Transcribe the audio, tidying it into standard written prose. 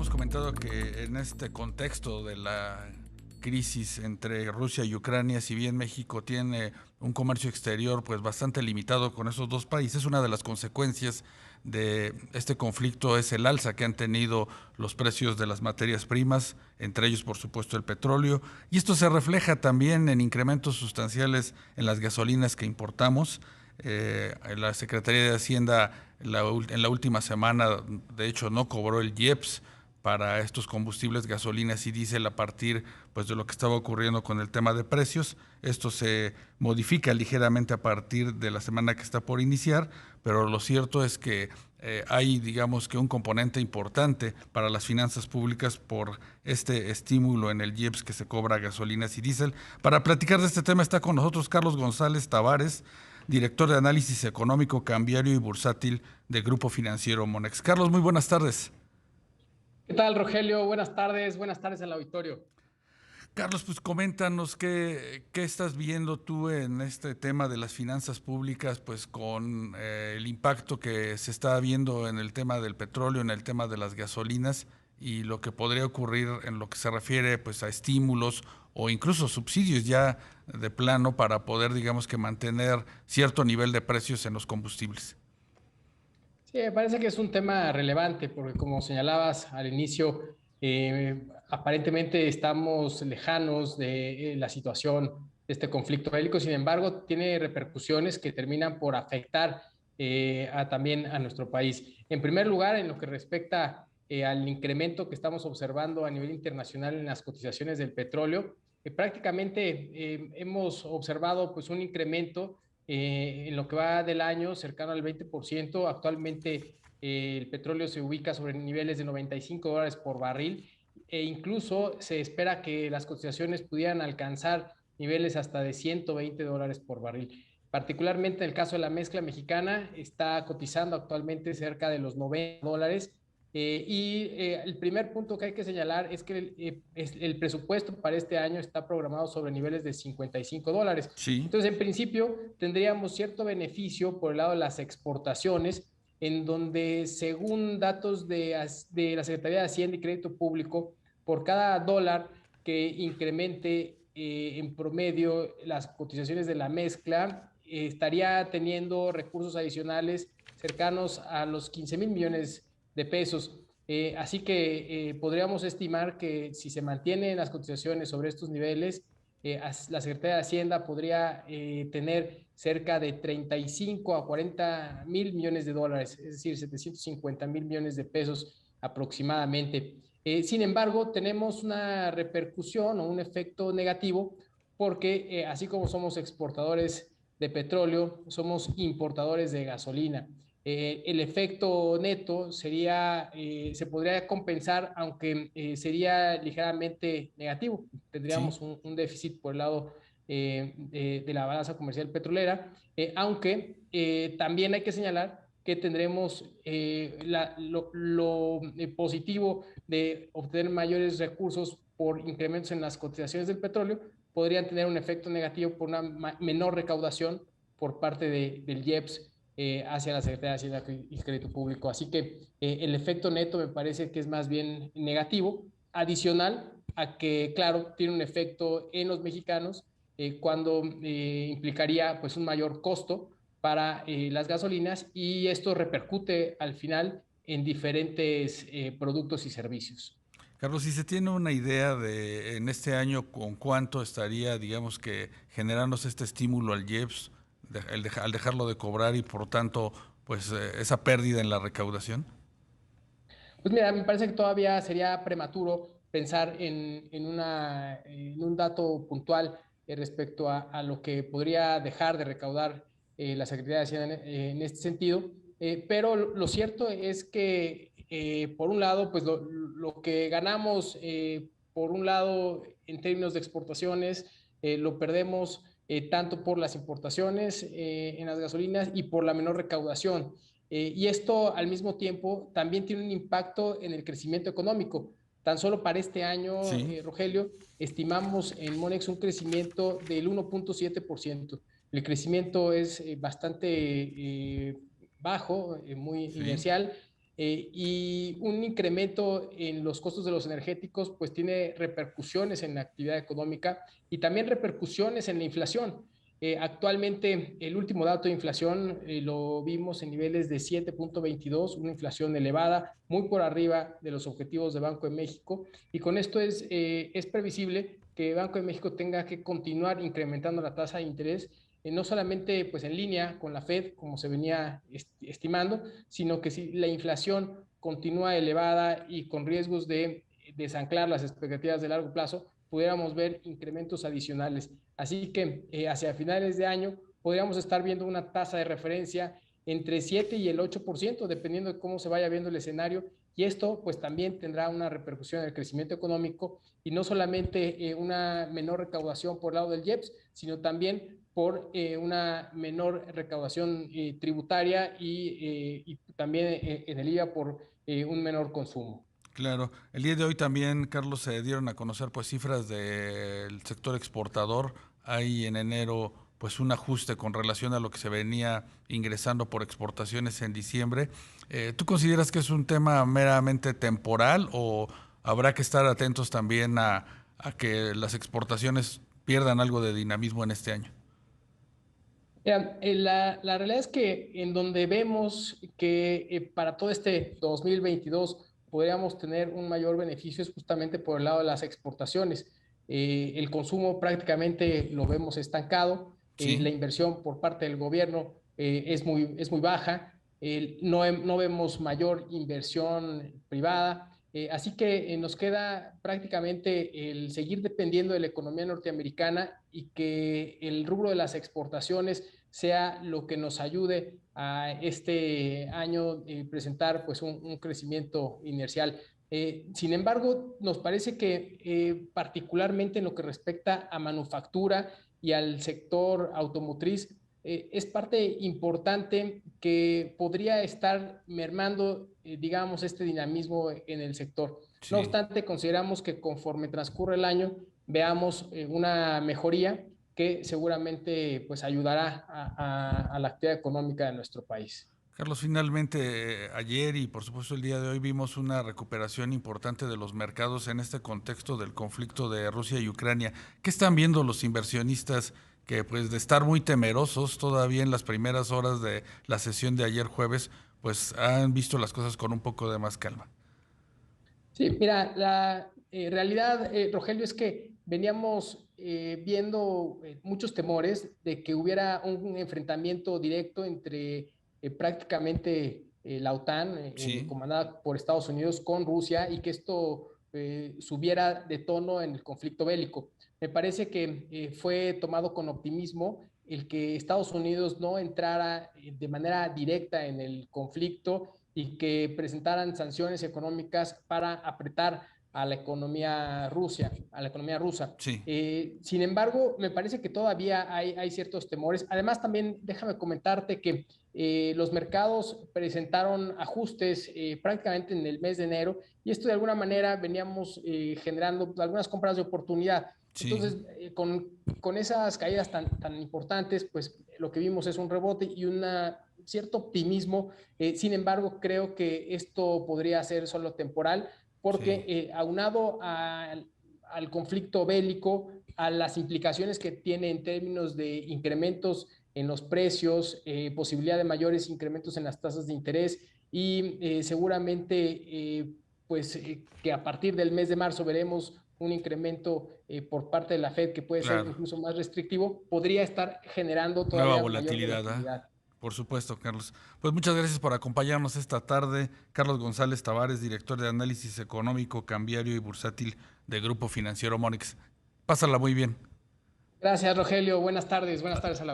habíamos comentado que en este contexto de la crisis entre Rusia y Ucrania, si bien México tiene un comercio exterior pues bastante limitado con esos dos países, una de las consecuencias de este conflicto es el alza que han tenido los precios de las materias primas, entre ellos por supuesto el petróleo, y esto se refleja también en incrementos sustanciales en las gasolinas que importamos. La Secretaría de Hacienda en la última semana, de hecho, no cobró el IEPS para estos combustibles, gasolinas y diésel a partir pues, de lo que estaba ocurriendo con el tema de precios. Esto se modifica ligeramente a partir de la semana que está por iniciar, pero lo cierto es que hay, digamos que un componente importante para las finanzas públicas por este estímulo en el IEPS que se cobra a gasolinas y diésel. Para platicar de este tema está con nosotros Carlos González Tavares, director de análisis económico, cambiario y bursátil de Grupo Financiero Monex. Carlos, muy buenas tardes. ¿Qué tal, Rogelio? Buenas tardes al auditorio. Carlos, pues coméntanos qué estás viendo tú en este tema de las finanzas públicas, pues con el impacto que se está viendo en el tema del petróleo, en el tema de las gasolinas y lo que podría ocurrir en lo que se refiere pues a estímulos o incluso subsidios ya de plano para poder, digamos que mantener cierto nivel de precios en los combustibles. Sí, me parece que es un tema relevante porque como señalabas al inicio, aparentemente estamos lejanos de la situación de este conflicto bélico. Sin embargo, tiene repercusiones que terminan por afectar también a nuestro país. En primer lugar, en lo que respecta al incremento que estamos observando a nivel internacional en las cotizaciones del petróleo, prácticamente hemos observado pues un incremento en lo que va del año cercano al 20%. Actualmente el petróleo se ubica sobre niveles de $95 por barril e incluso se espera que las cotizaciones pudieran alcanzar niveles hasta de $120 por barril. Particularmente en el caso de la mezcla mexicana, está cotizando actualmente cerca de los $90. El primer punto que hay que señalar es que el presupuesto para este año está programado sobre niveles de $55. Sí. Entonces, en principio, tendríamos cierto beneficio por el lado de las exportaciones, en donde, según datos de la Secretaría de Hacienda y Crédito Público, por cada dólar que incremente en promedio las cotizaciones de la mezcla, estaría teniendo recursos adicionales cercanos a los 15,000 millones de pesos. Así que podríamos estimar que si se mantienen las cotizaciones sobre estos niveles, la Secretaría de Hacienda podría tener cerca de 35 a 40 mil millones de dólares, es decir, 750 mil millones de pesos aproximadamente. Sin embargo, tenemos una repercusión o un efecto negativo porque así como somos exportadores de petróleo, somos importadores de gasolina. El efecto neto se podría compensar, aunque sería ligeramente negativo. Sí. Tendríamos un déficit por el lado de la balanza comercial petrolera, aunque también hay que señalar que tendremos lo positivo de obtener mayores recursos por incrementos en las cotizaciones del petróleo, podrían tener un efecto negativo por una menor recaudación por parte del IEPS hacia la Secretaría de Hacienda y Crédito Público. Así que el efecto neto me parece que es más bien negativo, adicional a que, claro, tiene un efecto en los mexicanos cuando implicaría pues un mayor costo para las gasolinas y esto repercute al final en diferentes productos y servicios. Carlos, si se tiene una idea de en este año con cuánto estaría, digamos que generándose este estímulo al IEPS al dejarlo de cobrar y por tanto, pues esa pérdida en la recaudación. Pues mira, me parece que todavía sería prematuro pensar en un dato puntual respecto a lo que podría dejar de recaudar la Secretaría de Hacienda en este sentido. Pero lo cierto es que, por un lado, pues lo que ganamos, por un lado, en términos de exportaciones, lo perdemos tanto por las importaciones en las gasolinas y por la menor recaudación. Y esto al mismo tiempo también tiene un impacto en el crecimiento económico. Tan solo para este año, Sí. Rogelio, estimamos en Monex un crecimiento del 1.7%. El crecimiento es bastante bajo, muy Sí. inercial, y un incremento en los costos de los energéticos pues tiene repercusiones en la actividad económica y también repercusiones en la inflación. Actualmente el último dato de inflación lo vimos en niveles de 7.22, una inflación elevada, muy por arriba de los objetivos de Banco de México, y con esto es previsible que Banco de México tenga que continuar incrementando la tasa de interés, no solamente pues en línea con la Fed, como se venía estimando, sino que si la inflación continúa elevada y con riesgos de desanclar las expectativas de largo plazo, pudiéramos ver incrementos adicionales. Así que hacia finales de año podríamos estar viendo una tasa de referencia entre 7 y el 8%, dependiendo de cómo se vaya viendo el escenario, y esto pues también tendrá una repercusión en el crecimiento económico y no solamente una menor recaudación por el lado del IEPS, sino también por una menor recaudación tributaria y también en el IVA por un menor consumo. Claro, el día de hoy también, Carlos, se dieron a conocer pues cifras del sector exportador. Hay en enero pues un ajuste con relación a lo que se venía ingresando por exportaciones en diciembre. ¿Tú consideras que es un tema meramente temporal o habrá que estar atentos también a que las exportaciones pierdan algo de dinamismo en este año? Mira, la realidad es que en donde vemos que para todo este 2022 podríamos tener un mayor beneficio es justamente por el lado de las exportaciones. El consumo prácticamente lo vemos estancado, la Sí. inversión por parte del gobierno es muy baja, no vemos mayor inversión privada, así que nos queda prácticamente el seguir dependiendo de la economía norteamericana y que el rubro de las exportaciones sea lo que nos ayude a este año presentar pues un crecimiento inercial. Sin embargo, nos parece que particularmente en lo que respecta a manufactura y al sector automotriz, es parte importante que podría estar mermando, digamos, este dinamismo en el sector. No Sí. obstante, consideramos que conforme transcurre el año, veamos una mejoría que seguramente pues ayudará a la actividad económica de nuestro país. Carlos, finalmente ayer y por supuesto el día de hoy vimos una recuperación importante de los mercados en este contexto del conflicto de Rusia y Ucrania. ¿Qué están viendo los inversionistas que pues de estar muy temerosos todavía en las primeras horas de la sesión de ayer jueves, pues han visto las cosas con un poco de más calma? Sí, mira, la realidad, Rogelio, es que veníamos viendo muchos temores de que hubiera un enfrentamiento directo entre prácticamente la OTAN, Sí, comandada por Estados Unidos, con Rusia y que esto subiera de tono en el conflicto bélico. Me parece que fue tomado con optimismo el que Estados Unidos no entrara de manera directa en el conflicto y que presentaran sanciones económicas para apretar a la economía rusa. sí, Sin embargo, me parece que todavía hay ciertos temores. Además, también déjame comentarte que los mercados presentaron ajustes prácticamente en el mes de enero y esto de alguna manera veníamos generando algunas compras de oportunidad. sí. Entonces, con esas caídas tan importantes, pues lo que vimos es un rebote y un cierto optimismo. Sin embargo, creo que esto podría ser solo temporal porque Sí. aunado al conflicto bélico, a las implicaciones que tiene en términos de incrementos en los precios, posibilidad de mayores incrementos en las tasas de interés y seguramente pues que a partir del mes de marzo veremos un incremento por parte de la Fed que puede ser Claro. incluso más restrictivo, podría estar generando Nueva todavía mayor volatilidad, ¿ah? volatilidad. Por supuesto, Carlos. Pues muchas gracias por acompañarnos esta tarde. Carlos González Tavares, director de análisis económico, cambiario y bursátil de Grupo Financiero Monex. Pásala muy bien. Gracias, Rogelio. Buenas tardes a la